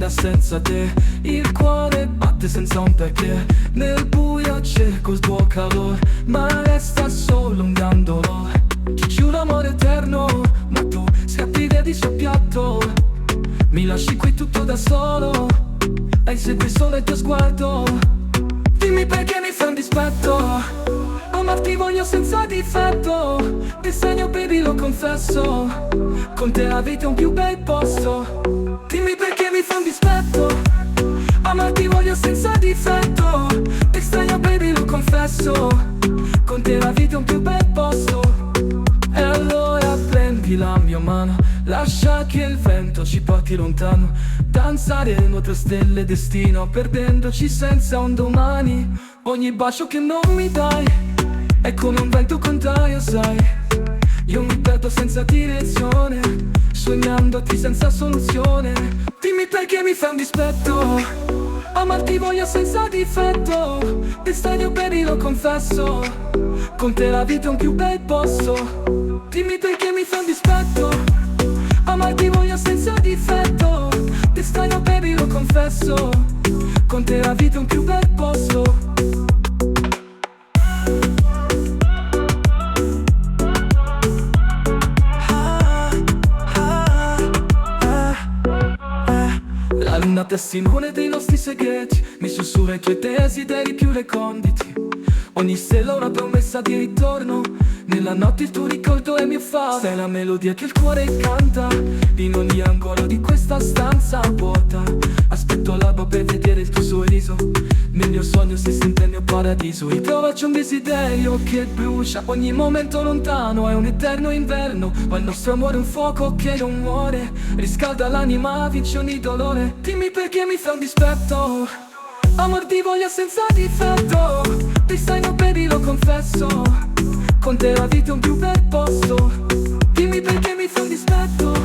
sera senza te. Il cuore batte senza un perché. Nel buio cerco il tuo calore, ma resta solo un gran dolore. Ti giuro amore eterno, ma tu scappi via di sul piatto. Mi lasci qui tutto da solo e segui solo il tuo sguardo. Dimmi perché mi fai un dispetto. Amarti voglio senza difetto. Ti segno baby lo confesso. Con te la vita è un più bel posto. Dimmi perché mi fai un dispetto. Amarti voglio senza difetto. Ti stagno baby lo confesso. Con te la vita è un più bel posto. E allora prendi la mia mano, lascia che il vento ci porti lontano. Danzeremo tra stelle e destino, perdendoci senza un domani. Ogni bacio che non mi dai è come un vento contrario, sai. Io mi perdo senza direzione, sognandoti senza soluzione. Dimmi perché mi fai un dispetto. Amarti voglio senza difetto. Ti stadio baby lo confesso. Con te la vita è un più bel posto. Dimmi perché mi fai un dispetto. Amarti voglio senza difetto. Ti stadio baby lo confesso. Con te la vita è un più bel posto. La luna testimone dei nostri segreti, mi sussurra i tuoi desideri più reconditi. Ogni stella una promessa di ritorno. Nella notte il tuo ricordo è mio faro. Sei la melodia che il cuore canta in ogni angolo di questa stanza vuota. Aspetto l'alba per vedere il tuo sorriso. Nel mio sogno sei sempre il mio paradiso. Ritrova c'è un desiderio che brucia. Ogni momento lontano è un eterno inverno, ma il nostro amore è un fuoco che non muore. Riscalda l'anima, vince ogni dolore. Dimmi perché mi fai un dispetto. Amor ti voglio senza difetto. Ti stai no baby lo confesso. Con te la vita è un più bel posto. Dimmi perché mi fai un dispetto.